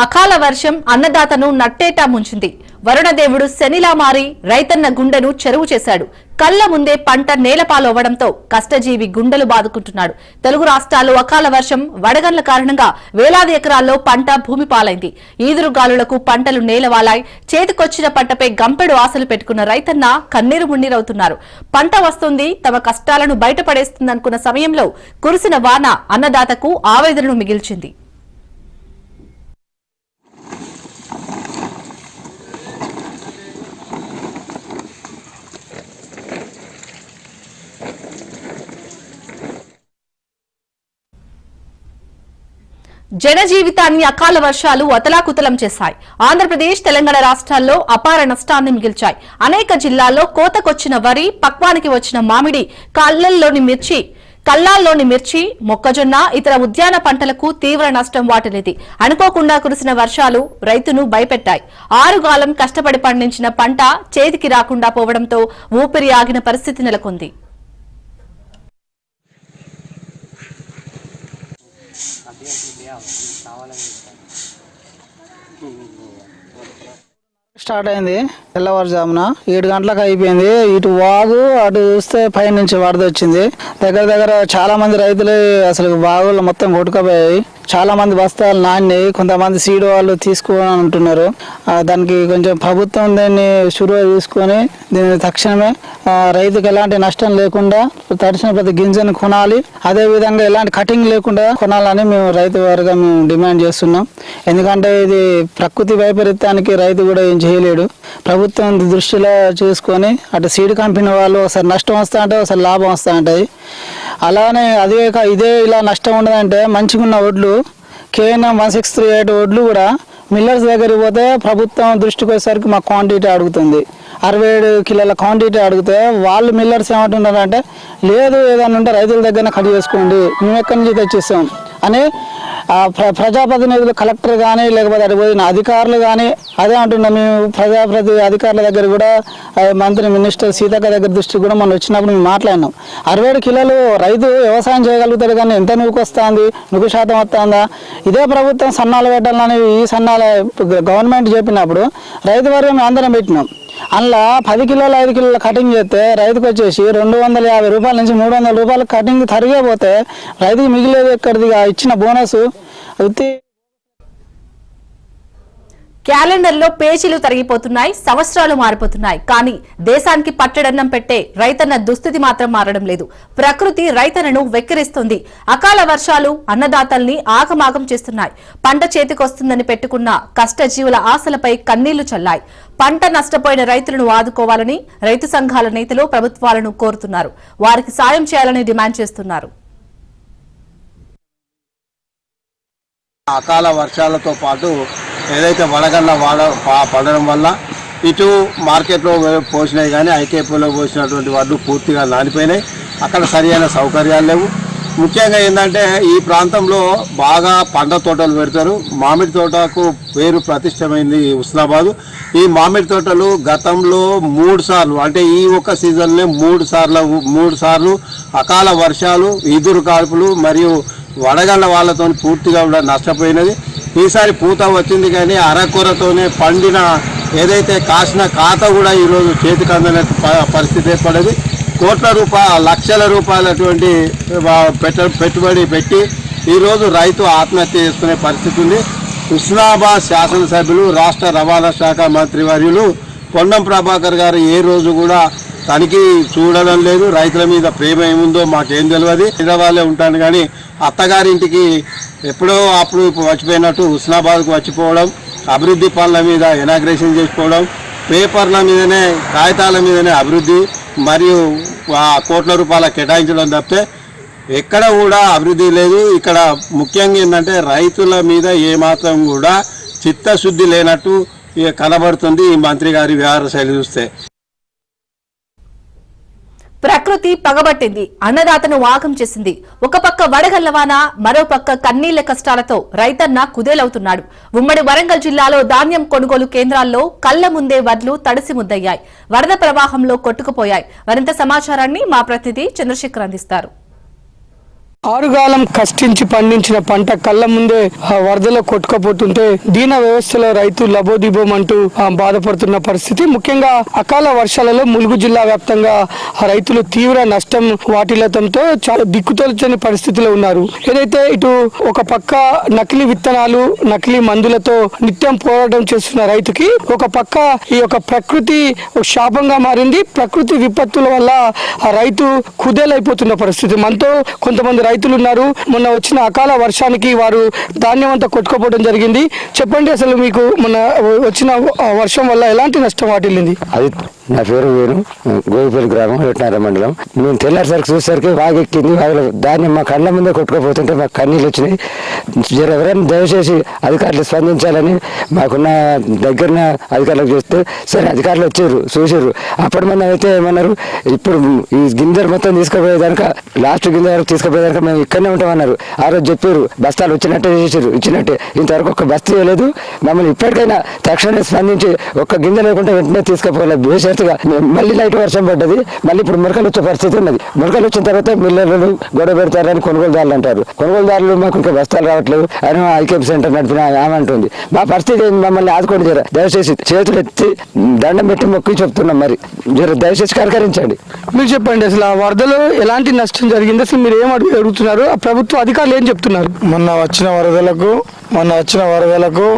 అకాల వర్షం అన్నదాతను నట్టేటా ముంచింది. వరుణదేవుడు శనిలా మారి రైతన్న గుండెను చెరువు చేశాడు. కళ్ల ముందే పంట నేలపాలవ్వడంతో కష్టజీవి గుండెలు బాదుకుంటున్నాడు. తెలుగు రాష్ట్రాల్లో అకాల వర్షం వడగండ్ల కారణంగా వేలాది ఎకరాల్లో పంట భూమి పాలైంది. ఈదురుగాలులకు పంటలు నేలవాలాయి. చేతికొచ్చిన పంటపై గంపెడు ఆశలు పెట్టుకున్న రైతన్న కన్నీరు మున్నీరవుతున్నారు. పంట వస్తుంది, తమ కష్టాలను బయటపడేస్తుందనుకున్న సమయంలో కురిసిన వాన అన్నదాతకు ఆవేదనను మిగిల్చింది. జనజీవితాన్ని అకాల వర్షాలు అతలాకుతలం చేశాయి. ఆంధ్రప్రదేశ్, తెలంగాణ రాష్ట్రాల్లో అపార నష్టాన్ని మిగిల్చాయి. అనేక జిల్లాల్లో కోతకొచ్చిన వరి, పక్వానికి వచ్చిన మామిడి, కల్లాల్లోని మిర్చి, మొక్కజొన్న, ఇతర ఉద్యాన పంటలకు తీవ్ర నష్టం వాటిల్లింది. అనుకోకుండా కురిసిన వర్షాలు రైతును భయపెట్టాయి. ఆరుగాలం కష్టపడి పండించిన పంట చేతికి రాకుండా పోవడంతో ఊపిరి ఆగిన పరిస్థితి నెలకొంది. స్టార్ట్ అయింది తెల్లవారుజామున 7 గంటలకు అయిపోయింది. ఇటు వాగు అటు చూస్తే పై నుంచి వరద వచ్చింది. దగ్గర చాలా మంది రైతులు అసలు వాగులు మొత్తం కొట్టుకుపోయాయి. చాలా మంది బస్తాలు నాణ్యాయి. కొంతమంది సీడ్ వాళ్ళు తీసుకోని అంటున్నారు. దానికి కొంచెం ప్రభుత్వం దీన్ని షురువు తీసుకొని దీన్ని తక్షణమే రైతుకు ఎలాంటి నష్టం లేకుండా తడిసిన ప్రతి గింజను కొనాలి. అదే విధంగా ఎలాంటి కటింగ్ లేకుండా కొనాలని మేము రైతు వారిగా మేము డిమాండ్ చేస్తున్నాం. ఎందుకంటే ఇది ప్రకృతి వైపరీత్యానికి రైతు కూడా ఏం చేయలేడు. ప్రభుత్వం దృష్టిలో చేసుకొని అటు సీడ్ కంపెనీ వాళ్ళు ఒకసారి నష్టం వస్తా అంటే ఒకసారి లాభం వస్తూ ఉంటుంది. అలానే ఇదే ఇలా నష్టం ఉండదంటే మంచిగా ఉన్న ఒడ్లు కేఎన్ఎం 1638 ఒడ్లు కూడా మిల్లర్స్ దగ్గరికి పోతే ప్రభుత్వం దృష్టికి వచ్చేసరికి మా క్వాంటిటీ అడుగుతుంది. 67 కిలోల క్వాంటిటీ అడిగితే వాళ్ళు మిల్లర్స్ ఏమంటున్నారు అంటే లేదు, ఏదైనా ఉంటే రైతుల దగ్గర కట్ చేసుకోండి, మేము ఎక్కడి నుంచి తెచ్చిస్తాం అని ప్రజాప్రతినిధులు కలెక్టర్ కానీ లేకపోతే అటు పోయిన అధికారులు కానీ అదే అంటున్నాం. మేము ప్రజాప్రతి అధికారుల దగ్గర కూడా మంత్రి మినిస్టర్ సీతక్క దగ్గర దృష్టికి కూడా మనం వచ్చినప్పుడు మేము మాట్లాడినాం. 67 కిలోలు రైతు వ్యవసాయం చేయగలుగుతాడు కానీ ఎంత నూకు వస్తుంది, నూకు శాతం వస్తుందా? ఇదే ప్రభుత్వం సన్నాలు పెట్టాలని ఈ సన్నాల గవర్నమెంట్ చెప్పినప్పుడు రైతు వరకు మేము అందరం పెట్టినాం. అందులో 10 కిలోలు 5 కిలోల కటింగ్ చేస్తే రైతుకు వచ్చేసి 250 రూపాయల నుంచి 300 రూపాయలు కటింగ్ తరిగిపోతే రైతుకు మిగిలేదు ఎక్కడిది ఇచ్చిన బోనస్. క్యాలెండర్లో పేజీలు తరిగిపోతున్నాయి, సంవత్సరాలు మారిపోతున్నాయి. కానీ దేశానికి పట్టడన్నం పెట్టే రైతన్న దుస్థితి మాత్రం మారడం లేదు. ప్రకృతి రైతన్నను వెక్కిరిస్తుంది. అకాల వర్షాలు అన్నదాతల్ని ఆగమాగం చేస్తున్నాయి. పంట చేతికొస్తుందని పెట్టుకున్న కష్టజీవుల ఆశలపై కన్నీళ్లు చల్లాయి. పంట నష్టపోయిన రైతులను ఆదుకోవాలని రైతు సంఘాల నేతలు ప్రభుత్వాలను కోరుతున్నారు. వారికి సాయం చేయాలని డిమాండ్ చేస్తున్నారు. అకాల వర్షాలతో పాటు ఏదైతే వడగండ్ల పడడం వల్ల ఇటు మార్కెట్లో పోసినాయి కానీ ఐకేపీలో పోసినటువంటి వడ్లు పూర్తిగా నానిపోయినాయి. అక్కడ సరైన సౌకర్యాలు లేవు. ముఖ్యంగా ఏంటంటే ఈ ప్రాంతంలో బాగా పండ్ల తోటలు పెడతారు. మామిడి తోటకు పేరు ప్రతిష్టమైంది హుస్నాబాదు. ఈ మామిడి తోటలు గతంలో 3 సార్లు అంటే ఈ ఒక్క సీజన్లో 3 సార్లు అకాల వర్షాలు, ఈదురు కాల్పులు మరియు వడగండ్ల వాళ్ళతో పూర్తిగా కూడా నష్టపోయినది. ఈసారి పూత వచ్చింది కానీ అరకొరతోనే పండిన ఏదైతే కాసిన ఖాత కూడా ఈరోజు చేతికి అందని పరిస్థితి ఏర్పడేది. లక్షల రూపాయలటువంటి పెట్టుబడి పెట్టి ఈరోజు రైతు ఆత్మహత్య చేసుకునే పరిస్థితి ఉంది. హుస్నాబాద్ శాసనసభ్యులు, రాష్ట్ర రవాణా శాఖ మంత్రి వర్యులు పొన్నం ప్రభాకర్ గారు ఏ రోజు కూడా తనిఖీ చూడడం లేదు. రైతుల మీద ప్రేమ ఏముందో మాకేం తెలియదు. హైదరాబాద్లో ఉంటాను కానీ అత్తగారింటికి ఎప్పుడో అప్పుడు వచ్చిపోయినట్టు హుస్నాబాద్కు వచ్చిపోవడం, అభివృద్ధి పనుల మీద ఇనాగ్రేషన్ చేసుకోవడం, పేపర్ల మీదనే కాగితాల మీదనే అభివృద్ధి మరియు కోట్ల రూపాయల కేటాయించడం తప్పితే ఎక్కడ కూడా అభివృద్ధి లేదు. ఇక్కడ ముఖ్యంగా ఏంటంటే రైతుల మీద ఏమాత్రం కూడా చిత్తశుద్ధి లేనట్టు కనబడుతుంది ఈ మంత్రి గారి వ్యవహార శైలి చూస్తే. ప్రకృతి పగబట్టింది, అన్నదాతను వాగం చేసింది. ఒక పక్క వడగళ్లవాన, మరో పక్క కన్నీళ్ల కష్టాలతో రైతన్న కుదేలవుతున్నాడు. ఉమ్మడి వరంగల్ జిల్లాలో ధాన్యం కొనుగోలు కేంద్రాల్లో కళ్ల ముందే వడ్లు తడిసి ముద్దయ్యాయి. వరద ప్రవాహంలో కొట్టుకుపోయాయి. మరింత సమాచారాన్ని మా ప్రతినిధి చంద్రశేఖర్ అందిస్తారు. ఆరుగాలం కష్టించి పండించిన పంట కళ్ళ ముందే వరదలో కొట్టుకుపోతుంటే దీన వ్యవస్థలో రైతు లబోదిబోం అంటూ బాధపడుతున్న పరిస్థితి. ముఖ్యంగా అకాల వర్షాలలో ములుగు జిల్లా వ్యాప్తంగా రైతులు తీవ్ర నష్టం వాటిల్లడంతో చాలా దిక్కుతోచని పరిస్థితిలో ఉన్నారు. ఏదైతే ఇటు ఒక పక్క నకిలీ విత్తనాలు నకిలీ మందులతో నిత్యం పోరాటం చేస్తున్న రైతుకి ఒక పక్క ఈ యొక్క ప్రకృతి శాపంగా మారింది. ప్రకృతి విపత్తుల వల్ల ఆ రైతు కుదేలైపోతున్న పరిస్థితి. మనతో కొంతమంది రైతులు ఉన్నారు. మొన్న వచ్చిన అకాల వర్షానికి వారు ధాన్యం అంతా కొట్టుకోపోవడం జరిగింది. చెప్పండి, అసలు మీకు మొన్న వచ్చిన వర్షం వల్ల ఎలాంటి నష్టం వాటిల్లింది? అది నా పేరు వేరు, గోవిపల్లి గ్రామం, వెటనార మండలం. మేము తెల్లారిసరికి చూసేసరికి వాగెక్కింది. వాగులో ధాన్యం మా కళ్ళ ముందే కొట్టుకోపోతుంటే మాకు కన్నీళ్ళు వచ్చినాయి. ఎవరైనా దయచేసి అధికారులు స్పందించాలని మాకున్న దగ్గర అధికారులకు చేస్తే సరే అధికారులు వచ్చారు, చూసారు. అప్పటి మంది అయితే ఏమన్నారు, ఇప్పుడు ఈ గింజలు మొత్తం తీసుకుపోయేదాక లాస్ట్ గింజ వరకు తీసుకుపోయేదాక మేము ఇక్కడనే ఉంటామన్నారు. ఆ రోజు చెప్పారు, బస్తాలు వచ్చినట్టే చేసారు, ఇచ్చినట్టే. ఇంతవరకు ఒక్క బస్తీ ఇవ్వలేదు. మమ్మల్ని ఇప్పటికైనా తక్షణమే స్పందించి ఒక్క గింజ లేకుండా వెంటనే తీసుకుపోలేదు. బేషరతుగా మళ్ళీ నైట్ వర్షం పడ్డది. మళ్ళీ ఇప్పుడు మురకలు వచ్చే పరిస్థితి ఉన్నది. మురకలు వచ్చిన తర్వాత మిల్లర్లు గొడవ పెడతారని కొనుగోలుదారులు అంటారు. కొనుగోలుదారులు మాకు ఇంకా బస్తాలు రావట్లేదు అని ఐకేపీ సెంటర్ నడిపిన ఆమె అంటుంది. మా పరిస్థితి మమ్మల్ని ఆదుకోండి, జర దయచేసి చేతులు ఎత్తి దండం పెట్టి మొక్కి చెప్తున్నాం. మరి జర దయచేసి కనకరించండి. మీరు చెప్పండి, అసలు ఆ వరదలో ఎలాంటి నష్టం జరిగింది? అసలు మీరు ఏం అడుగుతున్నారు? ఆ ప్రభుత్వ అధికారులు ఏం చెప్తున్నారు? మొన్న వచ్చిన వరదలకు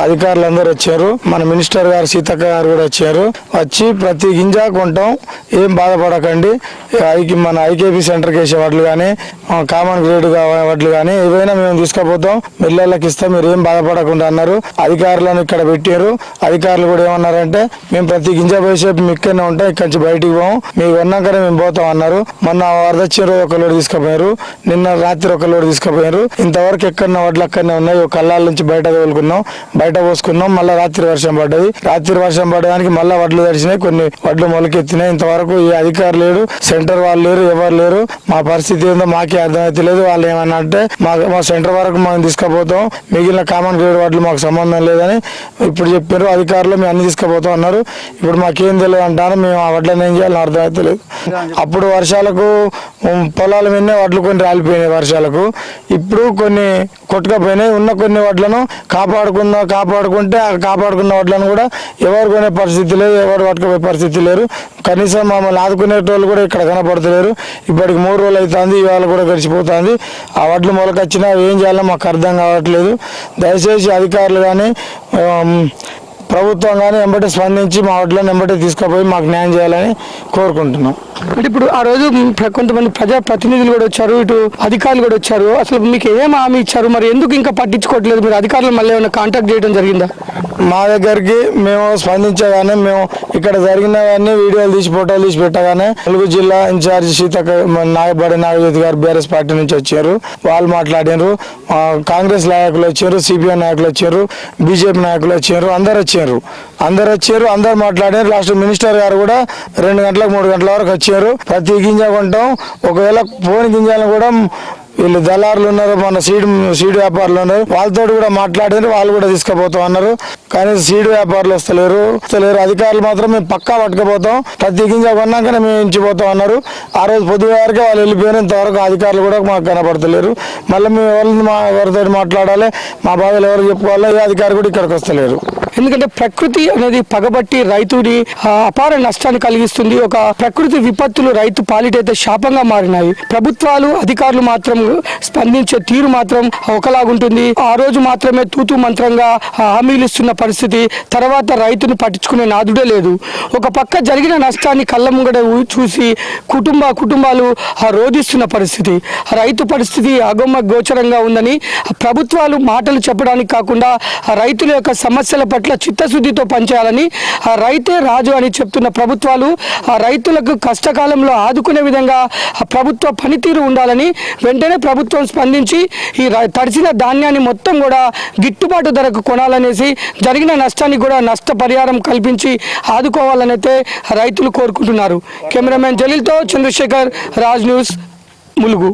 అధికారులందరూ వచ్చారు. మన మినిస్టర్ గారు సీతక్క గారు కూడా వచ్చారు. వచ్చి ప్రతి గింజ కొంటాం, ఏం బాధపడకండి. మన ఐకేపీ సెంటర్కి వేసే వడ్లు కానీ కామన్ గ్రేడ్ వడ్లు కానీ ఏవైనా మేము తీసుకుపోతాం, మిల్లర్లకు ఇస్తాం, మీరు ఏం బాధపడకుండా అన్నారు. అధికారులను ఇక్కడ పెట్టారు. అధికారులు కూడా ఏమన్నారంటే, మేము ప్రతి గింజ పోసేపు ఇక్కడనే ఉంటాం, ఇక్కడి నుంచి బయటికి పోం, మీకు ఉన్నాకనే మేము పోతాం అన్నారు. మొన్న వరద వచ్చిన రోజు ఒక లోడ్ తీసుకుపోయారు, నిన్న రాత్రి ఒక లోడ్ తీసుకుపోయారు. ఇంతవరకు ఎక్కడన్నా వడ్లు అక్కడనే ఉన్నాయి. ఒక కళ్ళాల నుంచి బయట తోలుకున్నాం, బయట పోసుకున్నాం. మళ్ళీ రాత్రి వర్షం పడ్డది. రాత్రి వర్షం పడడానికి మళ్ళీ వడ్లు తడిచినాయి, కొన్ని వడ్లు మొలకెత్తినాయి. ఇంతవరకు ఏ అధికారులు లేరు, సెంటర్ వాళ్ళు లేరు, ఎవరు లేరు. మా పరిస్థితి ఏందో మాకే అర్థమైతే లేదు. వాళ్ళు ఏమన్నా అంటే మా సెంటర్ వరకు మనం తీసుకుపోతాం, మిగిలిన కామన్ గ్రేడ్ వడ్లు మాకు సంబంధం లేదని ఇప్పుడు చెప్పారు అధికారులు. మేము అన్ని తీసుకుపోతాం అన్నారు. ఇప్పుడు మాకేం తెలియదు అంటారు. మేము ఆ వడ్లను ఏం చేయాలని అర్థమైతే లేదు. అప్పుడు వర్షాలకు పొలాల మీదనే వడ్లు కొన్ని రాలిపోయినాయి వర్షాలకు. ఇప్పుడు కొన్ని కొట్టుకపోయినాయి. ఉన్న కొన్ని వడ్లను కాపాడుకుంటే ఆ కాపాడుకున్న వడ్లను కూడా ఎవరు కొనే పరిస్థితి లేదు, ఎవరు పట్టుకుపోయే పరిస్థితి లేరు. కనీసం మమ్మల్ని ఆదుకునేటోళ్ళు కూడా ఇక్కడ కనపడతలేరు. ఇప్పటికి 3 రోజులు అవుతుంది, ఇవాళ కూడా గడిచిపోతుంది. ఆ వడ్లు మొలకొచ్చినా ఏం చేయాలో మాకు అర్థం కావట్లేదు. దయచేసి అధికారులు కానీ ప్రభుత్వం కానీ వెంబడి స్పందించి మా వడ్లను వెంబడి తీసుకుపోయి మాకు న్యాయం చేయాలని కోరుకుంటున్నాం. అంటే ఇప్పుడు ఆ రోజు కొంతమంది ప్రజా ప్రతినిధులు కూడా వచ్చారు, ఇటు అధికారులు కూడా వచ్చారు. అసలు మీకు ఏం హామీ ఇచ్చారు? మరి ఎందుకు ఇంకా పట్టించుకోవట్లేదు? మీరు అధికారులు మళ్ళీ ఏమైనా కాంటాక్ట్ చేయడం జరిగిందా? మా దగ్గరికి మేము స్పందించగానే, మేము ఇక్కడ జరిగినవన్నీ వీడియోలు తీసి ఫోటోలు తీసి పెట్టగానే ములుగు జిల్లా ఇన్ఛార్జ్ సీతక్క నాగజ్యోతి గారు బీఆర్ఎస్ పార్టీ నుంచి వచ్చారు. వాళ్ళు మాట్లాడారు. కాంగ్రెస్ నాయకులు వచ్చారు, సిపిఐ నాయకులు వచ్చారు, బీజేపీ నాయకులు వచ్చారు. అందరు వచ్చారు, మాట్లాడారు. లాస్ట్ మినిస్టర్ గారు కూడా 2 గంటలకు 3 గంటల వరకు వచ్చారు. ప్రతి గింజ కొంటాం. ఒకవేళ పోని గింజలను కూడా వీళ్ళు దళారులు ఉన్నారు, మన సీడ్ వ్యాపారులు ఉన్నారు, వాళ్ళతో కూడా మాట్లాడారు. వాళ్ళు కూడా తీసుకుపోతాం అన్నారు. కానీ సీడ్ వ్యాపారులు వస్తలేరు. అధికారులు మాత్రం మేము పక్కా పట్టుకుపోతాం, ప్రతి గింజ కొన్నాకనే మేము ఇంచిపోతాం అన్నారు. ఆ రోజు పొద్దుగారికే వాళ్ళు వెళ్ళిపోయారు. ఇంతవరకు అధికారులు కూడా మాకు కనపడతలేరు. మళ్ళీ మేము ఎవరితో మాట్లాడాలి, మా బాధలు ఎవరు చెప్పుకోవాలి, ఏ అధికారి కూడా ఇక్కడికి వస్తలేరు. ఎందుకంటే ప్రకృతి అనేది పగబట్టి రైతుని అపార నష్టాన్ని కలిగిస్తుంది. ఒక ప్రకృతి విపత్తులు రైతు పాలిటైతే శాపంగా మారినాయి. ప్రభుత్వాలు అధికారులు మాత్రం స్పందించే తీరు మాత్రం ఒకలాగుంటుంది. ఆ రోజు మాత్రమే తూతు మంత్రంగా హామీలు ఇస్తున్న పరిస్థితి, తర్వాత రైతుని పట్టించుకునే నాదుడే లేదు. ఒక పక్క జరిగిన నష్టాన్ని కళ్ళ ముంగడ చూసి కుటుంబాలు రోధిస్తున్న పరిస్థితి. రైతు పరిస్థితి అగమ్య గోచరంగా ఉందని ప్రభుత్వాలు మాటలు చెప్పడానికి కాకుండా రైతుల యొక్క సమస్యల పట్ల చిత్తశుద్ధితో పనిచేయాలని, ఆ రైతే రాజు అని చెప్తున్న ప్రభుత్వాలు ఆ రైతులకు కష్టకాలంలో ఆదుకునే విధంగా ప్రభుత్వ పనితీరు ఉండాలని వెంటనే ప్రభుత్వం స్పందించి ఈ తడిసిన ధాన్యాన్ని మొత్తం కూడా గిట్టుబాటు ధరకు కొనాలనేసి, జరిగిన నష్టానికి కూడా నష్టపరిహారం కల్పించి ఆదుకోవాలనైతే రైతులు కోరుకుంటున్నారు. కెమెరామెన్ జలీల్తో చంద్రశేఖర్, రాజ్ న్యూస్, ములుగు.